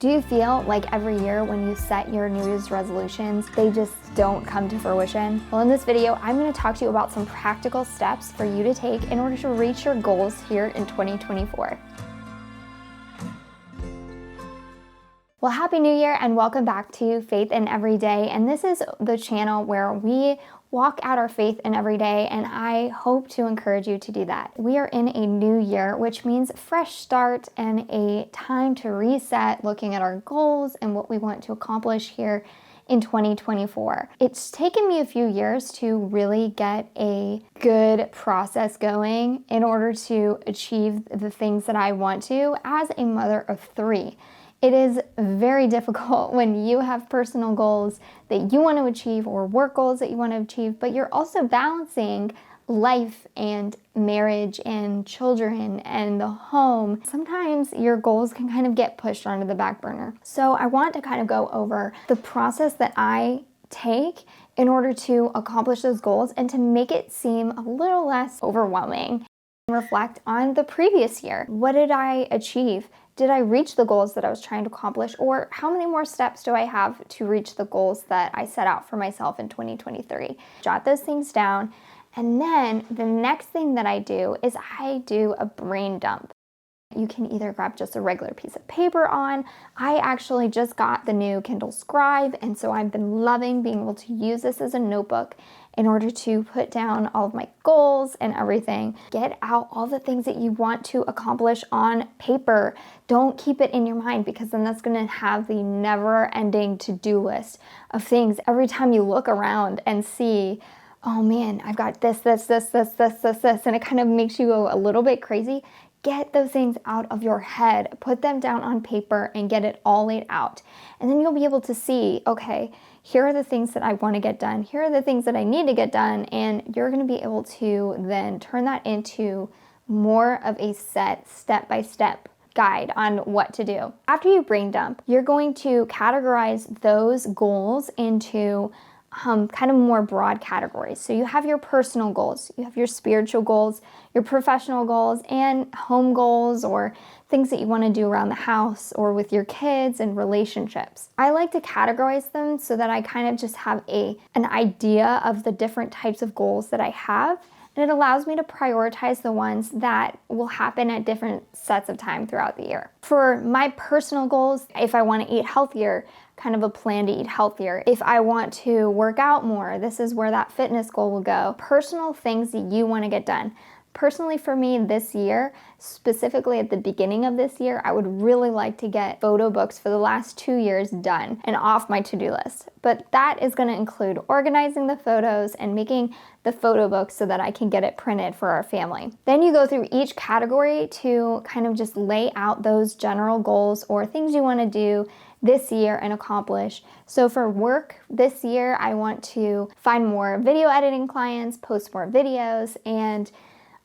Do you feel like every year when you set your New Year's resolutions, they just don't come to fruition? Well, in this video, I'm going to talk to you about some practical steps for you to take in order to reach your goals here in 2024. Well, Happy New Year and welcome back to Faith in Every Day. And this is the channel where we walk out our faith in every day, and I hope to encourage you to do that. We are in a new year, which means fresh start and a time to reset, looking at our goals and what we want to accomplish here in 2024. It's taken me a few years to really get a good process going in order to achieve the things that I want to as a mother of three. It is very difficult when you have personal goals that you want to achieve or work goals that you want to achieve, but you're also balancing life and marriage and children and the home. Sometimes your goals can kind of get pushed onto the back burner. So I want to kind of go over the process that I take in order to accomplish those goals and to make it seem a little less overwhelming. Reflect on the previous year. What did I achieve? Did I reach the goals that I was trying to accomplish? Or how many more steps do I have to reach the goals that I set out for myself in 2023? Jot those things down. And then the next thing that I do is I do a brain dump. You can either grab just a regular piece of paper on. I actually just got the new Kindle Scribe, and so I've been loving being able to use this as a notebook in order to put down all of my goals and everything. Get out all the things that you want to accomplish on paper. Don't keep it in your mind, because then that's gonna have the never-ending to-do list of things. Every time you look around and see, oh man, I've got this, and it kind of makes you go a little bit crazy. Get those things out of your head, put them down on paper and get it all laid out. And then you'll be able to see, okay, here are the things that I want to get done. Here are the things that I need to get done. And you're going to be able to then turn that into more of a set step-by-step guide on what to do. After you brain dump, you're going to categorize those goals into kind of more broad categories. So you have your personal goals, you have your spiritual goals, your professional goals, and home goals, or things that you want to do around the house or with your kids and relationships. I like to categorize them so that I kind of just have an idea of the different types of goals that I have. And it allows me to prioritize the ones that will happen at different sets of time throughout the year. For my personal goals, if I want to eat healthier, kind of a plan to eat healthier. If I want to work out more, this is where that fitness goal will go. Personal things that you want to get done. Personally for me this year, specifically at the beginning of this year, I would really like to get photo books for the last 2 years done and off my to-do list. But that is going to include organizing the photos and making the photo books so that I can get it printed for our family. Then you go through each category to kind of just lay out those general goals or things you want to do this year and accomplish. So for work this year, I want to find more video editing clients, post more videos, and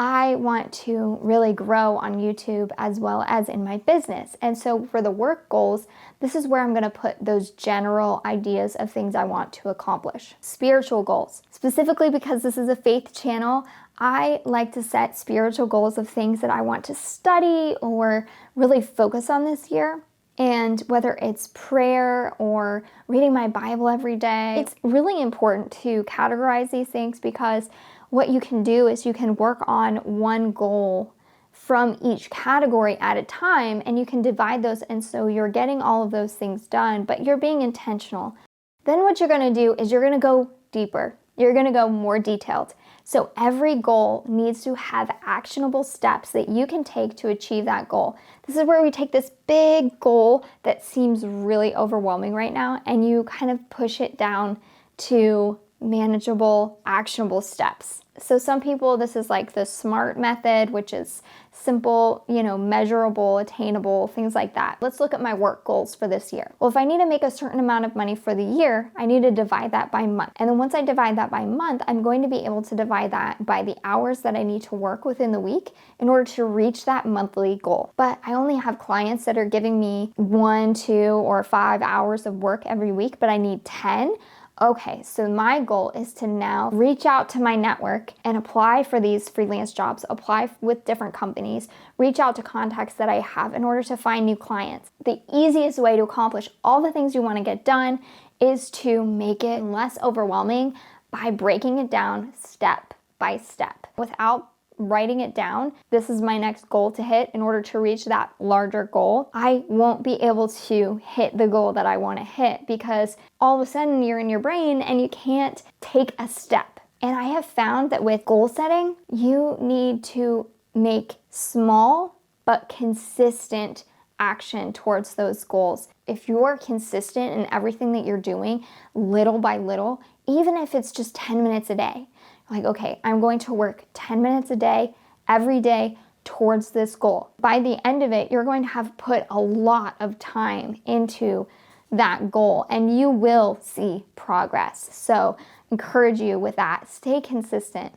I want to really grow on YouTube as well as in my business. And so for the work goals, this is where I'm going to put those general ideas of things I want to accomplish. Spiritual goals, specifically because this is a faith channel, I like to set spiritual goals of things that I want to study or really focus on this year. And whether it's prayer or reading my Bible every day, it's really important to categorize these things, because what you can do is you can work on one goal from each category at a time, and you can divide those, and so you're getting all of those things done, but you're being intentional. Then what you're going to do is you're going to go deeper. You're going to go more detailed. So every goal needs to have actionable steps that you can take to achieve that goal. This is where we take this big goal that seems really overwhelming right now, and you kind of push it down to manageable, actionable steps. So some people, this is like the SMART method, which is simple, measurable, attainable, things like that. Let's look at my work goals for this year. Well, if I need to make a certain amount of money for the year, I need to divide that by month. And then once I divide that by month, I'm going to be able to divide that by the hours that I need to work within the week in order to reach that monthly goal. But I only have clients that are giving me 1, 2, or 5 hours of work every week, but I need 10. okay, so my goal is to now reach out to my network and apply for these freelance jobs, apply with different companies, reach out to contacts that I have in order to find new clients. The easiest way to accomplish all the things you want to get done is to make it less overwhelming by breaking it down step by step. Without writing it down, this is my next goal to hit in order to reach that larger goal, I won't be able to hit the goal that I want to hit because all of a sudden you're in your brain and you can't take a step. And I have found that with goal setting, you need to make small but consistent action towards those goals. If you're consistent in everything that you're doing, little by little, even if it's just 10 minutes a day, like, okay, I'm going to work 10 minutes a day, every day towards this goal. By the end of it, you're going to have put a lot of time into that goal and you will see progress. So encourage you with that. Stay consistent.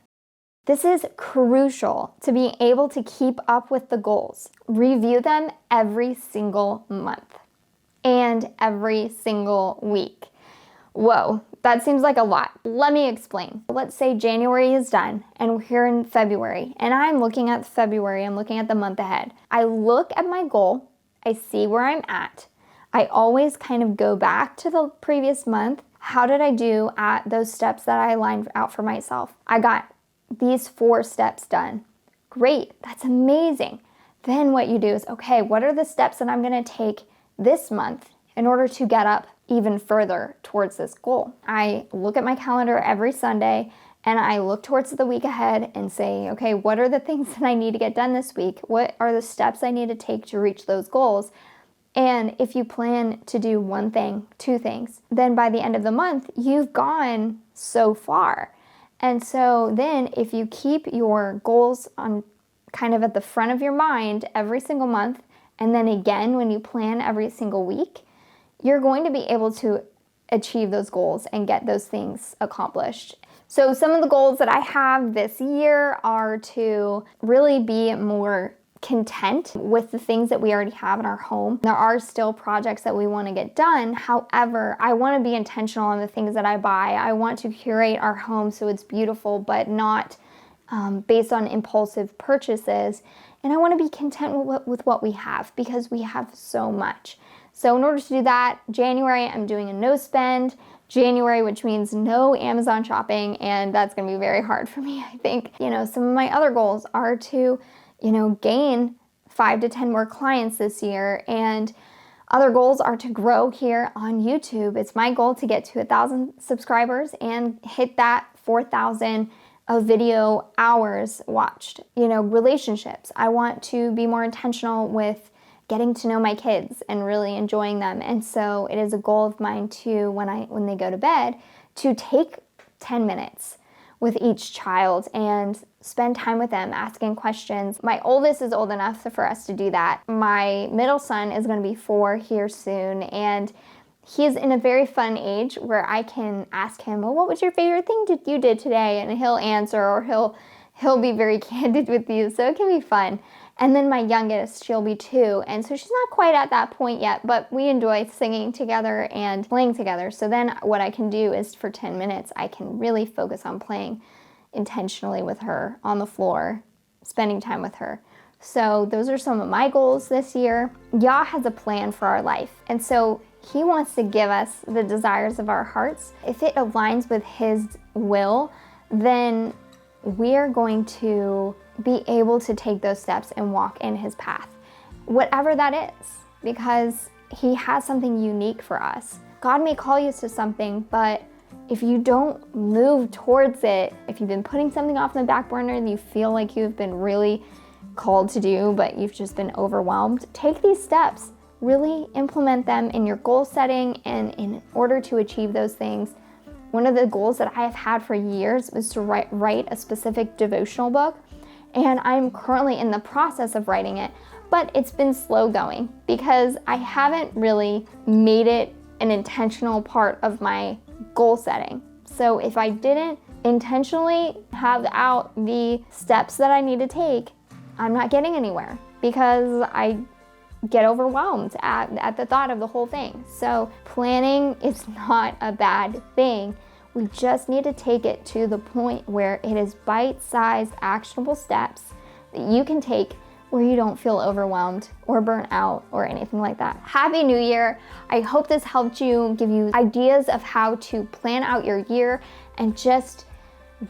This is crucial to be able to keep up with the goals. Review them every single month and every single week. Whoa, that seems like a lot. Let me explain. Let's say January is done and we're here in February and I'm looking at February, I'm looking at the month ahead. I look at my goal, I see where I'm at. I always kind of go back to the previous month. How did I do at those steps that I lined out for myself? I got these 4 steps done. Great, that's amazing. Then what you do is, okay, what are the steps that I'm gonna take this month in order to get up even further towards this goal? I look at my calendar every Sunday and I look towards the week ahead and say, okay, what are the things that I need to get done this week? What are the steps I need to take to reach those goals? And if you plan to do one thing, 2 things, then by the end of the month, you've gone so far. And so then if you keep your goals on kind of at the front of your mind every single month, and then again when you plan every single week, you're going to be able to achieve those goals and get those things accomplished. So some of the goals that I have this year are to really be more content with the things that we already have in our home. There are still projects that we want to get done. However, I want to be intentional on the things that I buy. I want to curate our home so it's beautiful, but not based on impulsive purchases. And I want to be content with what we have because we have so much. So in order to do that, January, I'm doing a no spend January, which means no Amazon shopping. And that's going to be very hard for me, I think. Some of my other goals are to gain 5 to 10 more clients this year. And other goals are to grow here on YouTube. It's my goal to get to 1,000 subscribers and hit that 4,000 of video hours watched. Relationships. I want to be more intentional with getting to know my kids and really enjoying them. And so it is a goal of mine too, when they go to bed, to take 10 minutes with each child and spend time with them, asking questions. My oldest is old enough for us to do that. My middle son is going to be 4 here soon, and he's in a very fun age where I can ask him, well, what was your favorite thing that you did today? And he'll answer, or he'll be very candid with you, so it can be fun. And then my youngest, she'll be 2, and so she's not quite at that point yet, but we enjoy singing together and playing together. So then what I can do is for 10 minutes, I can really focus on playing intentionally with her on the floor, spending time with her. So those are some of my goals this year. Yah has a plan for our life, and so He wants to give us the desires of our hearts. If it aligns with His will, then we are going to be able to take those steps and walk in His path, whatever that is, because He has something unique for us. God may call you to something, but if you don't move towards it, if you've been putting something off in the back burner and you feel like you've been really called to do, but you've just been overwhelmed, take these steps. Really implement them in your goal setting, and in order to achieve those things. One of the goals that I have had for years was to write a specific devotional book, and I'm currently in the process of writing it, but it's been slow going because I haven't really made it an intentional part of my goal setting. So if I didn't intentionally have out the steps that I need to take, I'm not getting anywhere because I get overwhelmed at the thought of the whole thing. So planning is not a bad thing. We just need to take it to the point where it is bite-sized, actionable steps that you can take where you don't feel overwhelmed or burnt out or anything like that. Happy New Year. I hope this helped you, give you ideas of how to plan out your year and just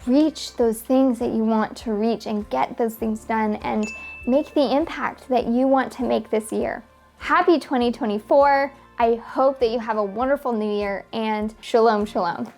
reach those things that you want to reach and get those things done and make the impact that you want to make this year. Happy 2024. I hope that you have a wonderful new year, and shalom, shalom.